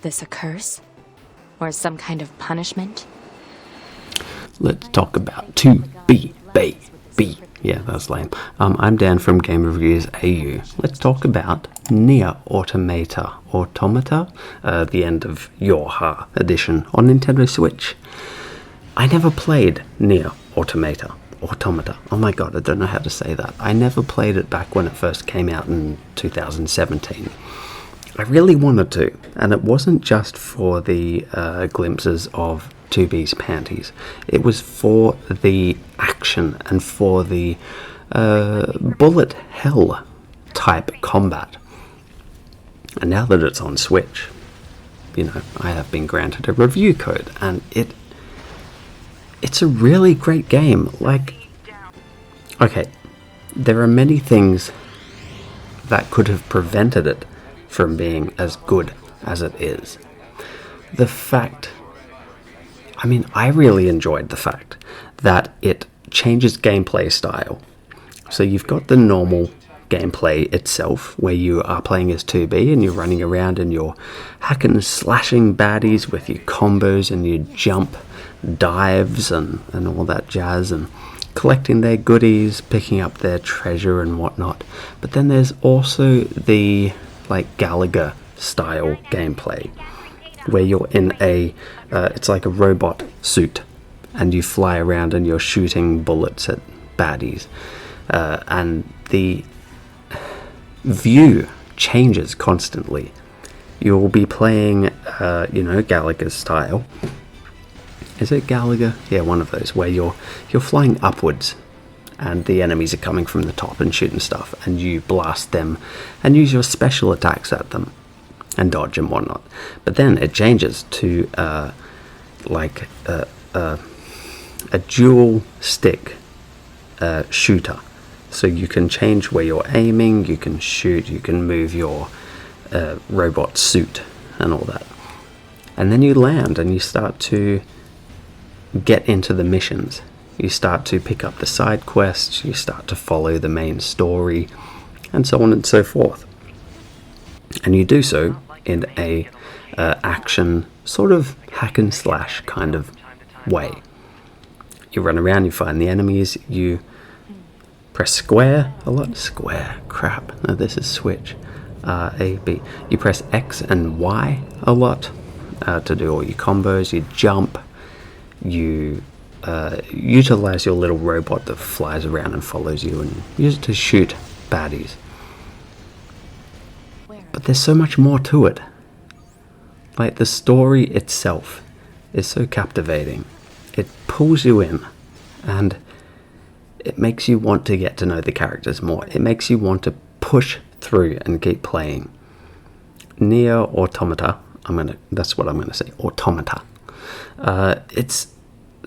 This a curse? Or some kind of punishment? Let's talk about 2B, baby. Yeah, that's lame. I'm Dan from GameReviewsAU. Let's talk about Nier Automata, the end of YoRHa edition on Nintendo Switch. I never played Nier Automata. Oh my god, I don't know how to say that. I never played it back when it first came out in 2017. I really wanted to, and it wasn't just for the glimpses of 2B's panties. It was for the action and for the bullet hell type combat. And now that it's on Switch, you know, I have been granted a review code, and it's a really great game. Like, okay, there are many things that could have prevented it from being as good as it is. The fact, I mean, I really enjoyed the fact that it changes gameplay style. So you've got the normal gameplay itself, where you are playing as 2B and you're running around and you're hacking and slashing baddies with your combos and your jump dives and all that jazz, and collecting their goodies, picking up their treasure and whatnot. But then there's also the like Galaga style gameplay, where you're in it's like a robot suit, and you fly around and you're shooting bullets at baddies, and the view changes constantly. You'll be playing, Galaga style. Is it Galaga? Yeah, one of those, where you're flying upwards, and the enemies are coming from the top and shooting stuff, and you blast them and use your special attacks at them and dodge and whatnot. But then it changes to a dual stick shooter. So you can change where you're aiming, you can shoot, you can move your robot suit and all that. And then you land and you start to get into the missions. You start to pick up the side quests, you start to follow the main story, and so on and so forth. And you do so in a action sort of hack and slash kind of way. You run around, you find the enemies, you press square a lot. Square, crap. No, this is Switch. A, B. You press X and Y a lot to do all your combos. You jump. You utilize your little robot that flies around and follows you, and use it to shoot baddies. But there's so much more to it. Like, the story itself is so captivating. It pulls you in, and it makes you want to get to know the characters more. It makes you want to push through and keep playing. Nier Automata, that's what I'm gonna say, Automata. It's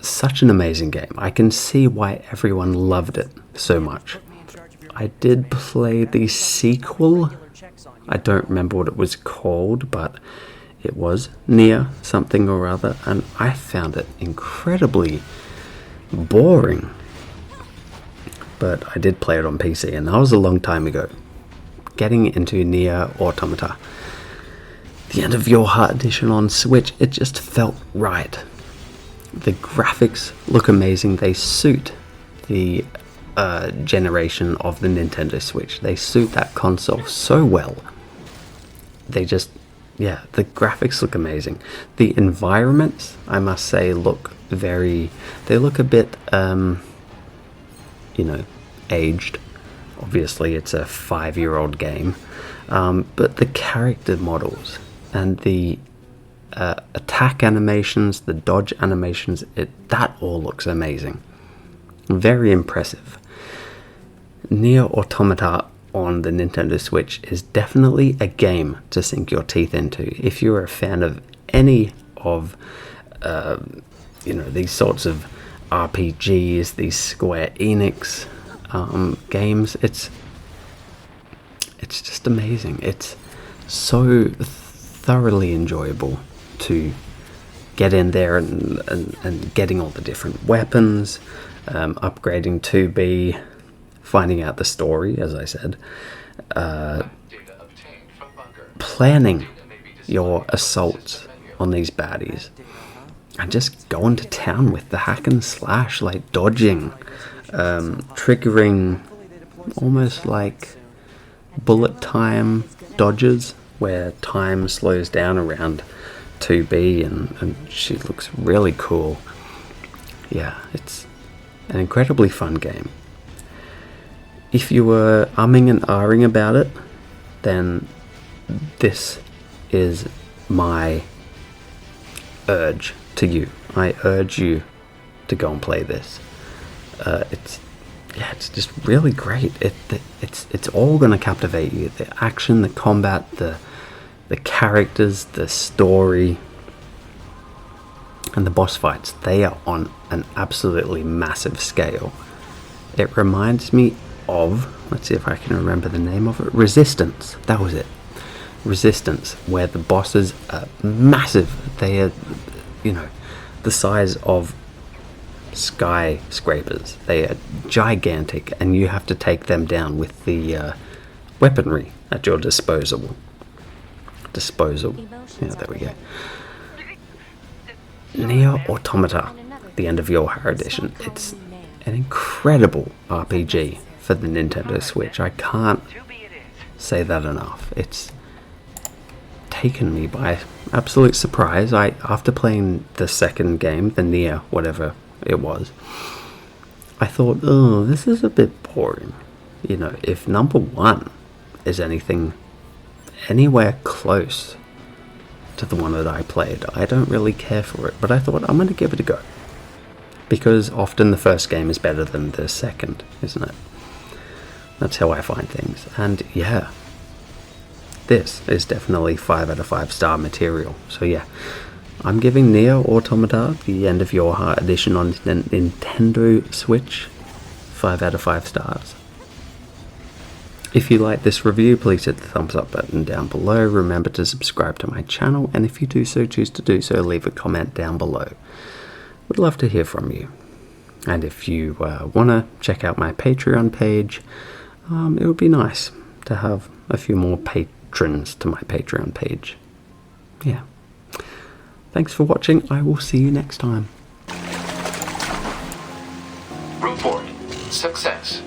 such an amazing game. I can see why everyone loved it so much. I did play the sequel. I don't remember what it was called, but it was Nier something or other, and I found it incredibly boring. But I did play it on PC, and that was a long time ago. Getting into Nier Automata, the end of YoRHa edition on Switch, it just felt right. The graphics look amazing. They suit the generation of the Nintendo Switch. They suit that console so well. The graphics look amazing. The environments, I must say, look a bit, aged. Obviously, it's a 5-year-old game. But the character models and the attack animations, the dodge animations, that all looks amazing. Very impressive. Nier Automata on the Nintendo Switch is definitely a game to sink your teeth into. If you're a fan of any of these sorts of RPGs, these Square Enix games, it's just amazing. It's so thoroughly enjoyable to get in there and getting all the different weapons, upgrading 2B, finding out the story, as I said, planning your assaults on these baddies and just going to town with the hack and slash, like dodging, triggering almost like bullet time dodges where time slows down around 2B and she looks really cool. Yeah, it's an incredibly fun game. If you were umming and ahhing about it, then this is my urge to you. I urge you to go and play this. It's just really great. It's all going to captivate you. The action, the combat, the characters, the story, and the boss fights. They are on an absolutely massive scale. It reminds me of, let's see if I can remember the name of it, Resistance. That was it. Resistance, where the bosses are massive. They are, the size of skyscrapers. They are gigantic, and you have to take them down with the weaponry at your disposal. Yeah, there we go. Nier Automata, the end of YoRHa edition. It's an incredible RPG for the Nintendo Switch. I can't say that enough. It's taken me by absolute surprise. After playing the second game, the Nier, whatever it was, I thought, oh, this is a bit boring. If number one is anything anywhere close to the one that I played, I don't really care for it. But I thought, I'm going to give it a go. Because often the first game is better than the second, isn't it? That's how I find things. And yeah, this is definitely 5 out of 5 star material. So yeah, I'm giving Nier Automata, the end of YoRHa edition on Nintendo Switch, 5 out of 5 stars. If you like this review, please hit the thumbs up button down below. Remember to subscribe to my channel, and if you do so, choose to do so, leave a comment down below. Would love to hear from you. And if you want to check out my Patreon page, it would be nice to have a few more patrons to my Patreon page. Yeah. Thanks for watching. I will see you next time. Report. Success.